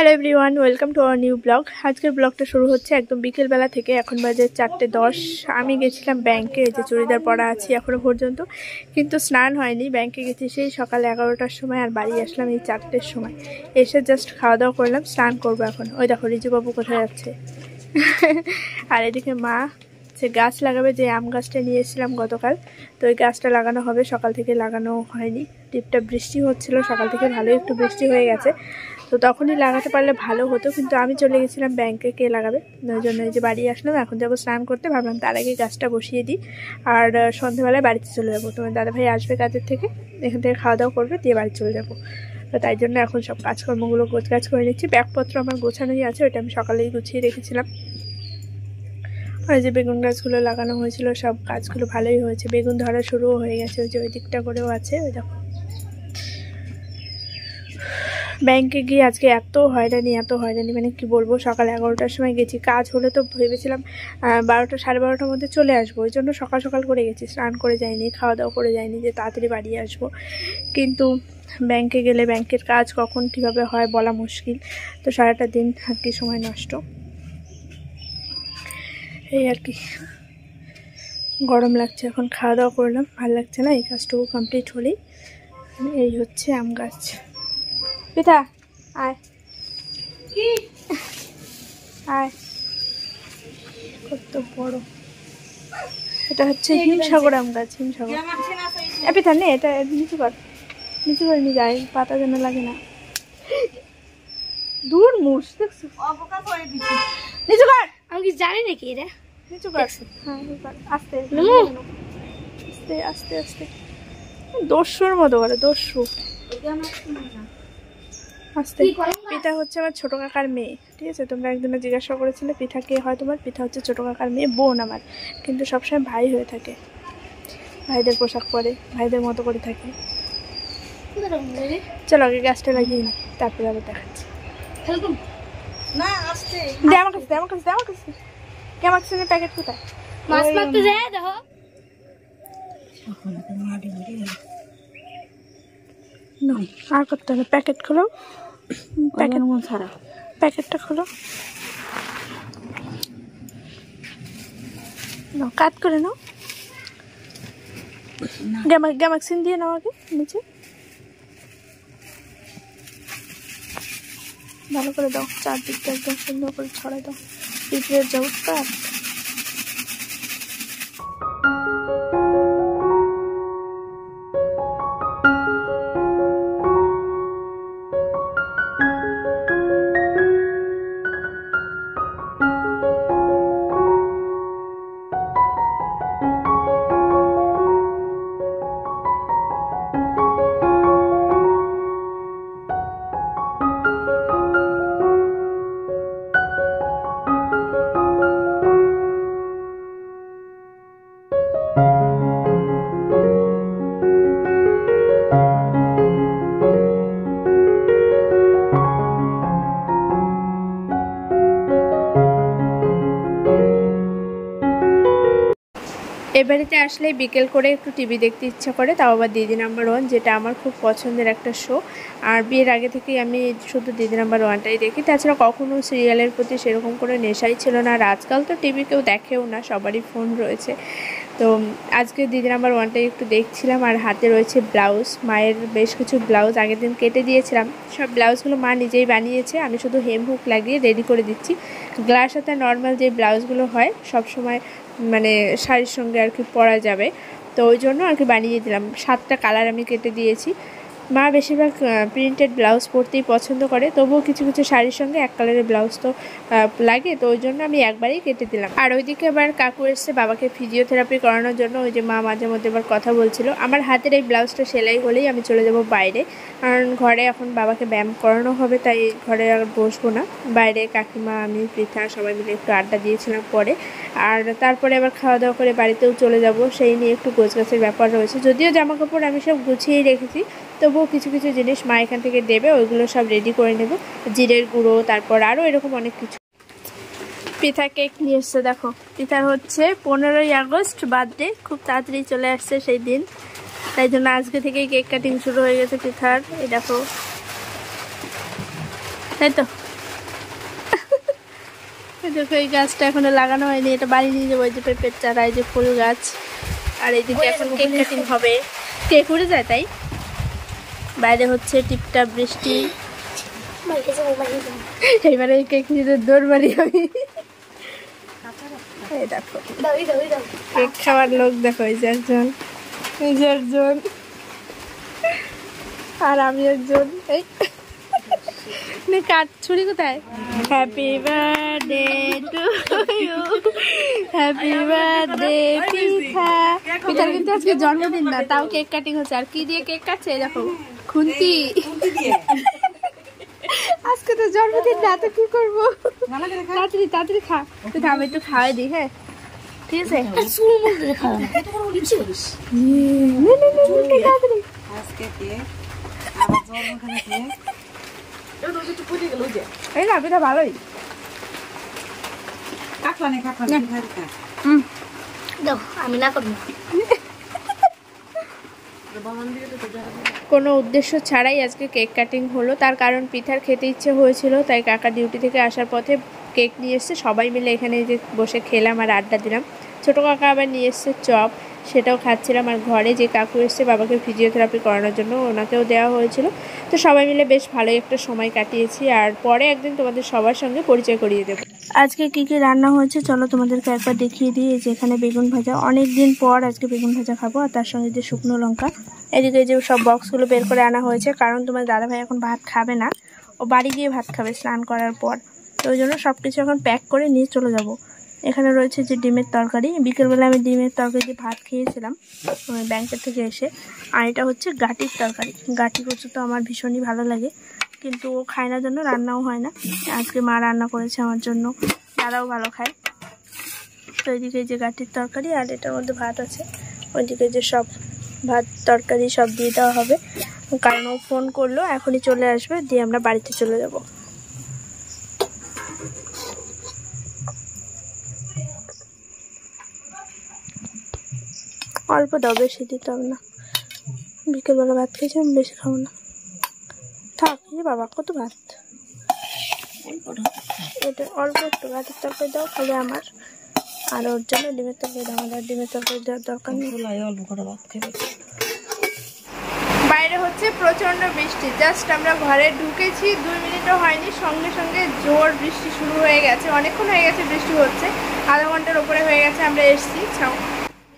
Hello everyone, welcome to our new blog. আজকের ব্লগটা শুরু হচ্ছে একদম বিকেলবেলা থেকে। এখন বাজে 4:10। আমি গেছিলাম ব্যাংকে, যে চুড়িদার পরা আছি এখনও পর্যন্ত, কিন্তু স্নান হয়নি। ব্যাংকে গেছি সেই সকাল 11টার সময়, আর বাড়ি আসলাম এই 4টের সময়। এসে জাস্ট খাওয়া দাওয়া করলাম, স্নান করবো এখন। ওই দেখো রিজুবাবু কোথায় যাচ্ছে। আর এদিকে মা সে গাছ লাগাবে, যে আম গাছটা নিয়ে এসেছিলাম গতকাল, তো ওই গাছটা লাগানো হবে। সকাল থেকে লাগানো হয়নি, টিপটা বৃষ্টি হচ্ছিল সকাল থেকে, ভালোই একটু বৃষ্টি হয়ে গেছে, তো তখনই লাগাতে পারলে ভালো হতো, কিন্তু আমি চলে গেছিলাম ব্যাংকে, কে লাগাবে, ওই জন্য এই যে বাড়ি আসলাম। এখন যাবো স্নান করতে, ভাবলাম তার আগে গাছটা বসিয়ে দিই, আর সন্ধ্যেবেলায় বাড়িতে চলে যাবো। তোমার দাদাভাই আসবে কাজের থেকে, এখান থেকে খাওয়া দাওয়া করবে, দিয়ে বাড়ি চলে যাবো। তো তাই জন্য এখন সব কাজকর্মগুলো গোছগাছ করে নিচ্ছি। ব্যাগপত্র আমার গোছানোই আছে, ওইটা আমি সকালেই গুছিয়ে রেখেছিলাম। আর যে বেগুন গাছগুলো লাগানো হয়েছিল, সব গাছগুলো ভালোই হয়েছে, বেগুন ধরা শুরুও হয়ে গেছে। ওই যে ওই দিকটা করেও আছে, ওই দেখো। ব্যাংকে গিয়ে আজকে এত হয়রানি মানে কি বলবো। সকাল 11টার সময় গেছি, কাজ হলে তো ভেবেছিলাম 12টা সাড়ে 12টার মধ্যে চলে আসবো, ওই জন্য সকাল সকাল করে গেছি, স্নান করে যাইনি, খাওয়া দাওয়া করে যাইনি, যে তাড়াতাড়ি বাড়ি আসবো। কিন্তু ব্যাংকে গেলে ব্যাংকের কাজ কখন কিভাবে হয় বলা মুশকিল, তো সারাটা দিন আর কি সময় নষ্ট, এই আর কি। গরম লাগছে, এখন খাওয়া দাওয়া করলাম, ভালো লাগছে না। এই কাজটুকু কমপ্লিট হলেই। এই হচ্ছে আম গাছ। পিতা আয়, কি আয়, কত বড়। এটা হচ্ছে হিমসাগর আম গাছ, হিমসাগর। পিতা নে, এটা নিচু করে নিয়ে যায়, পাতা যেন লাগে না। দূর মুস দেখছো, নিচু কর। আমি কি জানি নাকি এটা নিচু কর। হ্যাঁ আস্তে আস্তে আস্তে আস্তে, দস্যুর মতো করে, দস্যু। আস্তে। পিঠা হচ্ছে আমার ছোট কাকার মেয়ে, ঠিক আছে? তোমরা একদিনে জিজ্ঞাসা করেছিলে পিঠা কে হয় তোমার। পিঠা হচ্ছে ছোট কাকার মেয়ে, বোন আমার, কিন্তু সবসময় ভাই হয়ে থাকে, ভাইদের পোশাক পরে, ভাইদের মতো করে থাকে। চলো আগে গাছটা লাগিয়ে নি, তারপরে আবার দেখাচ্ছি। আমার কাছে প্যাকেট কোথায়? মাছ মারতে যায় দেখো। আর করতে হবে, প্যাকেট খোলো, প্যাকেটটা খোলো, কাট করে নাও, গ্যামাক্সিন দিয়ে নাও আগে নিচে, ভালো করে দাও, চারদিকটা একদম সুন্দর করে ছড়াই দাও, পিঁপড়ের যা উৎপাত। এ বাড়িতে আসলে বিকেল করে একটু টিভি দেখতে ইচ্ছা করে, তাও আবার দিদি নাম্বার ওয়ান, যেটা আমার খুব পছন্দের একটা শো। আর বিয়ের আগে থেকেই আমি শুধু দিদি নাম্বার ওয়ানটাই দেখি, তাছাড়া কখনো সিরিয়ালের প্রতি সেরকম করে নেশাই ছিল না। আর আজকাল তো টিভি কেউ দেখেও না, সবারই ফোন রয়েছে। তো আজকে দিদি নাম্বার ওয়ানটাই একটু দেখছিলাম। আর হাতে রয়েছে ব্লাউজ, মায়ের বেশ কিছু ব্লাউজ আগের দিন কেটে দিয়েছিলাম, সব ব্লাউজগুলো মা নিজেই বানিয়েছে, আমি শুধু হেম হুক লাগিয়ে রেডি করে দিচ্ছি। গ্লাস হাতা নর্মাল যে ব্লাউজগুলো হয় সব সময় মানে শাড়ির সঙ্গে আর কি পরা যাবে, তো ওই জন্য আর কি বানিয়ে দিলাম। 7টা কালার আমি কেটে দিয়েছি। মা বেশিরভাগ প্রিন্টেড ব্লাউজ পরতেই পছন্দ করে, তবুও কিছু কিছু শাড়ির সঙ্গে এক কালারের ব্লাউজ তো লাগে, তো ওই জন্য আমি একবারেই কেটে দিলাম। আর ওইদিকে আবার কাকু এসছে বাবাকে ফিজিওথেরাপি করানোর জন্য, ওই যে মা মাঝে মধ্যে আবার কথা বলছিল। আমার হাতের এই ব্লাউজটা সেলাই হলেই আমি চলে যাব বাইরে, কারণ ঘরে এখন বাবাকে ব্যায়াম করানো হবে, তাই ঘরে আর বসবো না। বাইরে কাকিমা, আমি, পৃথা সবাই মিলে একটু আড্ডা দিয়েছিলাম পরে, আর তারপরে আবার খাওয়া দাওয়া করে বাড়িতেও চলে যাব। সেই নিয়ে একটু গোছগাছের ব্যাপার রয়েছে, যদিও জামা কাপড় আমি সব গুছিয়েই রেখেছি, তবুও কিছু কিছু জিনিস মা এখান থেকে দেবে, ওইগুলো সব রেডি করে নেব, জিরের গুঁড়ো, তারপর আরও এরকম অনেক কিছু। পিঠা কেক নিয়ে এসছে, দেখো পিঠার হচ্ছে 15ই আগস্ট বার্থডে, খুব তাড়াতাড়ি চলে আসছে সেই দিন, তাই জন্য আজকে থেকেই কেক কাটিং শুরু হয়ে গেছে পিঠার। এই দেখো, তাই তো দেখো এই গাছটা এখনো লাগানো হয়নি, এটা বাড়ি নিয়ে যাবো। এই যে পেঁপের চারা, এই যে ফুল গাছ, আর এইদিকে এখন কেক কাটিং হবে। কেক উড়ে যায় তাই। বাইরে হচ্ছে টিপটাপ বৃষ্টি। এইবারে কেক নিয়ে দৌড় মারি আমি। এই দেখো কেক খাওয়ার লোক, দেখো এই যে একজন, এই যে একজন, আর আমি একজন। এই কাঠ ছুরি কোথায়? Happy birthday to you, happy birthday pitha. পিঠার কিন্তু আজকে জন্মদিন না, তাও কেক কাটিং হচ্ছে। আর কি দিয়ে কেক কাটছে দেখো, খুন্তি। আজকে তো জন্মদিন না, তো কি করবো? তাড়াতাড়ি তাড়াতাড়ি খা, তুই আমি একটু খাওয়াই দিই। হ্যাঁ ঠিক আছে। এই না পিঠা ভালোই। আমি না করবো। কোনো উদ্দেশ্য ছাড়াই আজকে কেক কাটিং হলো, তার কারণ পিঠার খেতে ইচ্ছে হয়েছিল, তাই কাকা ডিউটি থেকে আসার পথে কেক নিয়ে এসছে। সবাই মিলে এখানে যে বসে খেলাম আর আড্ডা দিলাম। ছোটো কাকা আবার নিয়ে এসছে চপ, সেটাও খাচ্ছিলাম। আর ঘরে যে কাকু এসছে বাবাকে ফিজিওথেরাপি করানোর জন্য, ওনাকেও দেওয়া হয়েছিল। তো সবাই মিলে বেশ ভালোই একটা সময় কাটিয়েছি। আর পরে একদিন তোমাদের সবার সঙ্গে পরিচয় করিয়ে দেবো। আজকে কি কি রান্না হয়েছে চলো তোমাদেরকে একবার দেখিয়ে দিই। এই যে এখানে বেগুন ভাজা, অনেক দিন পর আজকে বেগুন ভাজা খাবো। আর তার সঙ্গে যে শুকনো লঙ্কা। এদিকে যে সব বক্সগুলো বের করে আনা হয়েছে, কারণ তোমার দাদাভাই এখন ভাত খাবে না, ও বাড়ি গিয়ে ভাত খাবে স্নান করার পর। তো ওই জন্য সব কিছু এখন প্যাক করে নিয়ে চলে যাব। এখানে রয়েছে যে ডিমের তরকারি, বিকেলবেলা আমি ডিমের তরকারি দিয়ে ভাত খেয়েছিলাম ব্যাংকের থেকে এসে। আর এটা হচ্ছে গাটির তরকারি। গাটি কচু তো আমার ভীষণই ভালো লাগে, কিন্তু ও খায় না জন্য রান্নাও হয় না। আজকে মা রান্না করেছে আমার জন্য, দাদাও ভালো খায়। তো এদিকে যে গাটির তরকারি, আর এটার মধ্যে ভাত আছে। ওইদিকে যে সব ভাত তরকারি সব দিয়ে দেওয়া হবে, কারণ ও ফোন করলো এখনই চলে আসবে, দিয়ে আমরা বাড়িতে চলে যাব। অল্প দাও, বেশি দিতে হবে না। বিকেলবেলা ভাত খেয়েছি, আমি বেশি খাবো না। থাক বাবা, কত ভাত, এটা অল্প একটু ভাতের তরকারি দাও খালি আমার, আর ওর জন্য ডিমের তরকারি দাও। আমার ডিমের তরকারি দেওয়ার দরকার নেই। অল্প করে ভাত খেয়ে। বাইরে হচ্ছে প্রচন্ড বৃষ্টি। জাস্ট আমরা ঘরে ঢুকেছি 2 মিনিটও হয়নি, সঙ্গে সঙ্গে জোর বৃষ্টি শুরু হয়ে গেছে। অনেকক্ষণ হয়ে গেছে বৃষ্টি হচ্ছে, আধা ঘন্টার উপরে হয়ে গেছে। আমরা এসছি,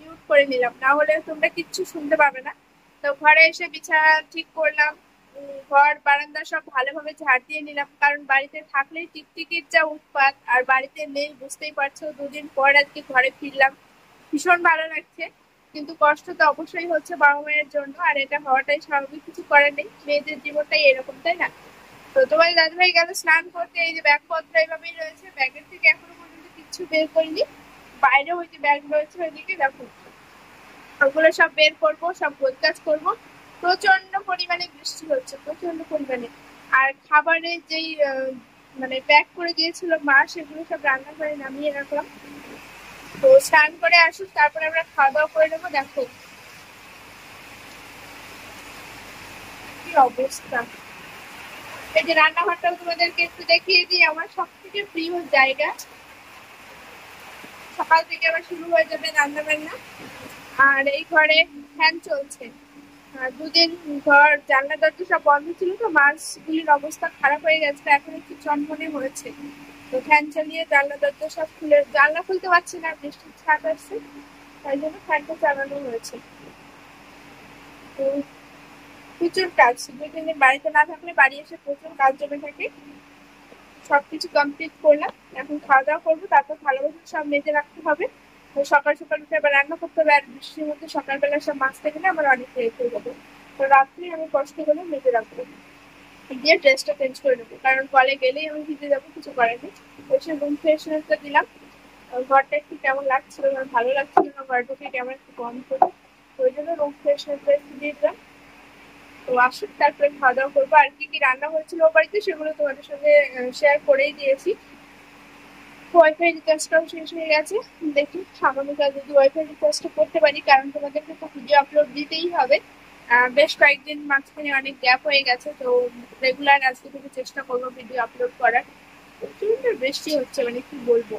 মিউট করে নিলাম, না হলে তোমরা কিচ্ছু শুনতে পাবে না। তো ঘরে এসে বিছানা ঠিক করলাম, ঘর বারান্দা সব ভালোভাবে ঝাড় দিয়ে নিলাম, কারণ বাড়িতে থাকলেই টিকটিকির যা উৎপাত, আর বাড়িতে নেই বুঝতেই পারছো। 2 দিন পর আজকে ঘরে ফিরলাম, ভীষণ ভালো লাগছে। কিন্তু কষ্ট তো অবশ্যই হচ্ছে বাবা মায়ের জন্য, আর এটা হওয়াটাই স্বাভাবিক, কিছু করার নেই, মেয়েদের জীবনটাই এরকম, তাই না? তো তোমার দাদাভাই গেল স্নান করতে, এই যে ব্যাগপত্র এইভাবেই রয়েছে, ব্যাগের থেকে এখনো পর্যন্ত কিচ্ছু বের করিনি। বাইরে ওই যে ব্যাগ রয়েছে ওইদিকে দেখো, ওগুলো সব বের করবো, সব গোছগাছ করবো। প্রচন্ড পরিমাণে বৃষ্টি হচ্ছে, প্রচন্ড পরিমাণে। আর খাবারে যেই মানে প্যাক করে দিয়েছিল মা, সেগুলো সব রান্না করে নামিয়ে রাখলাম। তো স্নান করে আসুক, তারপরে আমরা খাওয়া দাওয়া করে নেবো। দেখো কি অবস্থা। এই যে রান্নাঘরটাও তোমাদেরকে একটু দেখিয়ে দিই, আমার সব থেকে প্রিয় জায়গা। সকাল থেকে আবার শুরু হয়ে যাবে রান্না বান্না। আর এই ঘরে ফ্যান চলছে। 2 দিন ঘর জানলা দরজা সব বন্ধ ছিল, তো মাছগুলির অবস্থা খারাপ হয়ে গেছে, এখন একটু চনমনে হয়েছে। তো ফ্যান চালিয়ে জানলা দরজা সব খুলে, জানলা খুলতে পারছি না, বৃষ্টির ছাট আসছে, তাই জন্য ফ্যানটা চালানো হয়েছে। তো প্রচুর কাজ, 2-3 দিন বাড়িতে না থাকলে বাড়ি এসে প্রচুর কাজ জমে থাকে। সবকিছু কমপ্লিট করলাম, এখন খাওয়া দাওয়া করবো, তারপর ভালোবাসা সব মেজে রাখতে হবে। সকাল সকাল উঠে আবার রান্না করতে হবে, আর বৃষ্টির মধ্যে সকালবেলা সব মাছতে গেলে আমার অনেক লেট হয়ে যাবে। তো রাত্রে আমি কষ্ট করে মেজে রাখবো, দিয়ে ড্রেসটা চেঞ্জ করে নেবো, কারণ কলে গেলেই আমি ভিজে যাবো, কিছু করার নেই। এসে রুম ফ্রেশনারটা দিলাম। ঘরটা একটু কেমন লাগছিল, আমার ভালো লাগছিল না, ঘরটাকে কেমন একটু বন্ধ করে, ওই জন্য রুম ফ্রেশনারটা একটু দিয়ে দিলাম। তো আসুক, তারপরে খাওয়া দাওয়া করবো। আর কি কি রান্না হয়েছিল ও বাড়িতে সেগুলো তোমাদের সঙ্গে শেয়ার করেই দিয়েছি। ওয়াইফাই রিচার্জটাও শেষ হয়ে গেছে, দেখি আগামীকাল যদি ওয়াইফাই রিচার্জটা করতে পারি, কারণ তোমাদেরকে তো ভিডিও আপলোড দিতেই হবে। বেশ কয়েকদিন মাঝখানে অনেক গ্যাপ হয়ে গেছে, তো রেগুলার আজকে থেকে চেষ্টা করবো ভিডিও আপলোড করার। প্রচন্ড বৃষ্টি হচ্ছে, মানে কি বলবো।